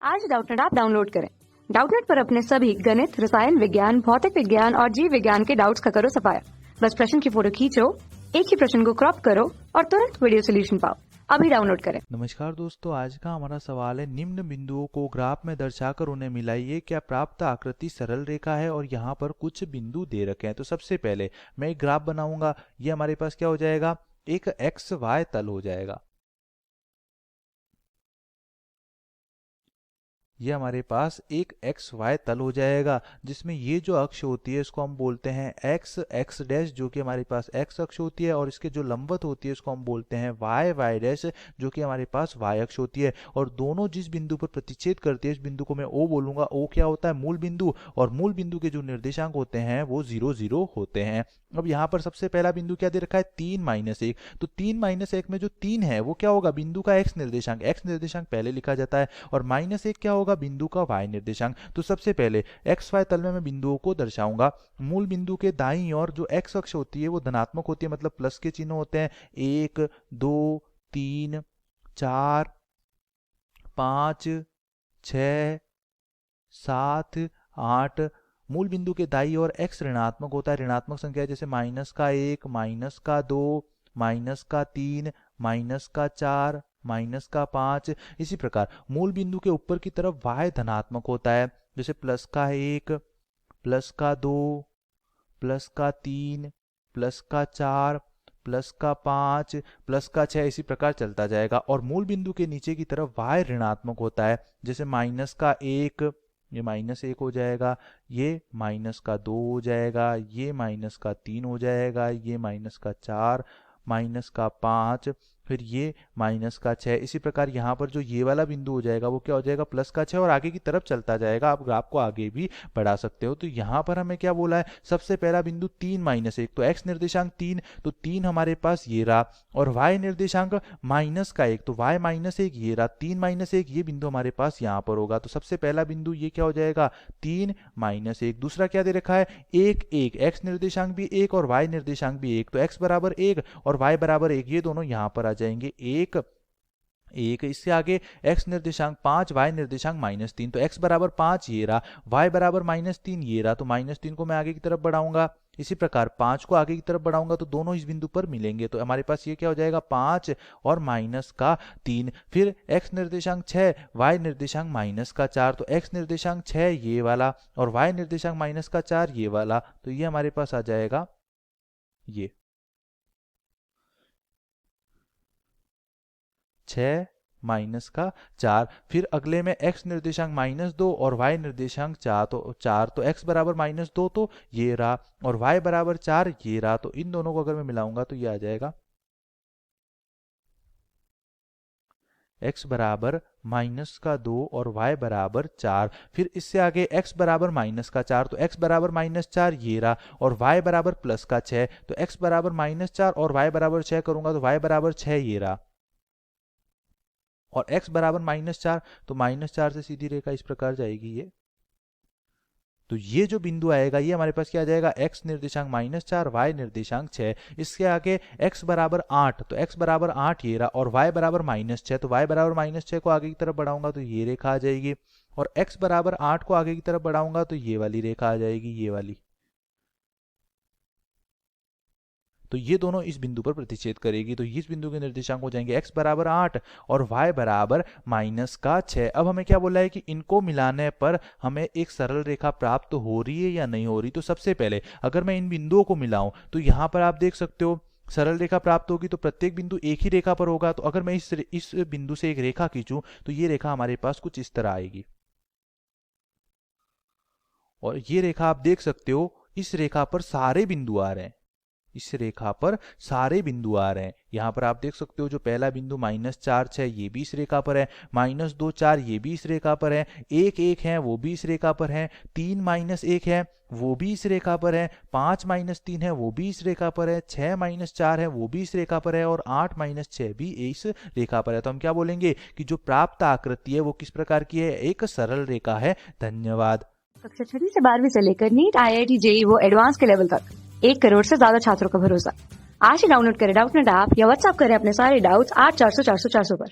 आज Doubtnut app download करें। Doubtnut पर अपने सभी गणित, रसायन विज्ञान, भौतिक विज्ञान और जीव विज्ञान के डाउट्स का करो सफाया। बस प्रश्न की फोटो खींचो, एक ही प्रश्न को क्रॉप करो और तुरंत वीडियो सोल्यूशन पाओ। अभी डाउनलोड करें। नमस्कार दोस्तों, आज का हमारा सवाल है निम्न बिंदुओं को ग्राफ में दर्शाकर उन्हें मिलाइए। क्या प्राप्त आकृति सरल रेखा है और यहाँ पर कुछ बिंदु दे रखे हैं। तो सबसे पहले मैं एक ग्राफ बनाऊंगा। ये हमारे पास क्या हो जाएगा, एक एक्स वाई तल हो जाएगा। ये हमारे पास एक एक्स वाई तल हो जाएगा, जिसमें ये जो अक्ष होती है इसको हम बोलते हैं एक्स एक्स डैश, जो कि हमारे पास एक्स अक्ष होती है, और इसके जो लंबवत होती है इसको हम बोलते हैं वाई वाई डैश, जो कि हमारे पास वाई अक्ष होती है। और दोनों जिस बिंदु पर प्रतिच्छेद करती है इस बिंदु को मैं ओ बोलूंगा। ओ क्या होता है, मूल बिंदु, और मूल बिंदु के जो निर्देशांक होते हैं वो 0 0 होते हैं। अब यहाँ पर सबसे पहला बिंदु क्या दे रखा है, 3 -1। तो 3 -1 में जो 3 है वो क्या होगा, बिंदु का एक्स निर्देशांक। एक्स निर्देशांक पहले लिखा जाता है, और -1 क्या होगा, बिंदु का वाई निर्देशांक। तो सबसे पहले एक्स वाई तल में मैं बिंदुओं को दर्शाऊंगा। मूल बिंदु के दाईं ओर जो एक्स अक्ष होती है वो धनात्मक होती है, मतलब प्लस के चिन्ह होते हैं। 1 2 3 4 5 6 7 8। मूल बिंदु के दाईं ओर x ऋणात्मक होता है। ऋणात्मक संख्या जैसे -1, -2, -3, -4, -5। इसी प्रकार मूल बिंदु के ऊपर की तरफ y धनात्मक होता है, जैसे +1, +2, +3, +4, +5, +6। इसी प्रकार चलता जाएगा। और मूल बिंदु के नीचे की तरफ y ऋणात्मक होता है, जैसे -1, ये -1 हो जाएगा, ये -2 हो जाएगा, ये -3 हो जाएगा, ये -4, -5, फिर ये -6। इसी प्रकार यहाँ पर जो ये वाला बिंदु हो जाएगा वो क्या हो जाएगा, +6, और आगे की तरफ चलता जाएगा। आप ग्राफ को आगे भी बढ़ा सकते हो। तो यहाँ पर हमें क्या बोला है, सबसे पहला बिंदु 3 -1, तो x निर्देशांक 3, तो 3 हमारे पास ये रहा, और y निर्देशांक -1, तो y -1 ये रहा। 3 -1 ये बिंदु हमारे पास यहाँ पर होगा। तो सबसे पहला बिंदु ये क्या हो जाएगा, 3 -1। दूसरा क्या दे रखा है, 1 1, x निर्देशांक भी 1 और y निर्देशांक भी 1, तो x बराबर 1 और y बराबर 1, ये दोनों यहाँ पर आ जाएंगे 1 1। इससे आगे x निर्देशांक 5, y निर्देशांक -3, तो x बराबर 5 ये रहा, y बराबर -3 ये रहा। तो -3 को मैं आगे की तरफ बढ़ाऊंगा, इसी प्रकार 5 को आगे की तरफ बढ़ाऊंगा, तो दोनों इस बिंदु पर मिलेंगे। तो हमारे पास ये क्या हो जाएगा, 5 और -3। फिर x निर्देशांक 6, y निर्देशांक -4, तो x निर्देशांक 6 ये वाला और y निर्देशांक -4 ये वाला। तो ये हमारे पास आ जाएगा ये 6 -4। फिर अगले में x निर्देशांक -2 और y निर्देशांक 4, तो x बराबर -2 तो ये रहा, और y बराबर 4 ये रहा। तो इन दोनों को अगर मैं मिलाऊंगा तो ये आ जाएगा x बराबर -2 और y बराबर 4। फिर इससे आगे x बराबर -4, तो x बराबर -4 ये रहा, और y बराबर +6, तो x बराबर -4 और y बराबर 6 करूंगा तो y बराबर 6 ये रहा, और x बराबर -4, तो -4 से सीधी रेखा इस प्रकार जाएगी ये। तो ये जो बिंदु आएगा ये हमारे पास क्या आ जाएगा, x निर्देशांक -4, y निर्देशांक 6। इसके आगे x बराबर 8, तो x बराबर 8 ये रहा, और y बराबर -6, तो y बराबर -6 को आगे की तरफ बढ़ाऊंगा तो ये रेखा आ जाएगी, और x बराबर 8 को आगे की तरफ बढ़ाऊंगा तो ये वाली रेखा आ जाएगी, ये वाली। तो ये दोनों इस बिंदु पर प्रतिच्छेद करेगी। तो इस बिंदु के निर्देशांक हो जाएंगे x बराबर 8 और y बराबर -6। अब हमें क्या बोला है कि इनको मिलाने पर हमें एक सरल रेखा प्राप्त हो रही है या नहीं हो रही। तो सबसे पहले अगर मैं इन बिंदुओं को मिलाऊं तो यहाँ पर आप देख सकते हो सरल रेखा प्राप्त होगी, तो प्रत्येक बिंदु एक ही रेखा पर होगा। तो अगर मैं इस बिंदु से एक रेखा खींचूं तो ये रेखा हमारे पास कुछ इस तरह आएगी, और ये रेखा आप देख सकते हो इस रेखा पर सारे बिंदु आ रहे हैं, इस रेखा पर सारे बिंदु आ रहे हैं। यहाँ पर आप देख सकते हो जो पहला बिंदु -4 6 ये भी इस रेखा पर है, -2 4 ये भी इस रेखा पर है, 1 1 है वो भी इस रेखा पर है, 3 -1 है वो भी इस रेखा पर है, 5 -3 है वो भी इस रेखा पर है, 6 -4 है वो भी इस रेखा पर है, और 8 -6 भी इस रेखा पर है। तो हम क्या बोलेंगे कि जो प्राप्त आकृति है वो किस प्रकार की है, एक सरल रेखा है। धन्यवाद। कक्षा 6 से 12वीं से लेकर नीट, IIT, JEE वो एडवांस के लेवल तक 1 करोड़ से ज्यादा छात्रों का भरोसा। आज ही डाउनलोड करें डाउटनेट ऐप या व्हाट्सएप करें अपने सारे डाउट्स 8400 400 400 पर।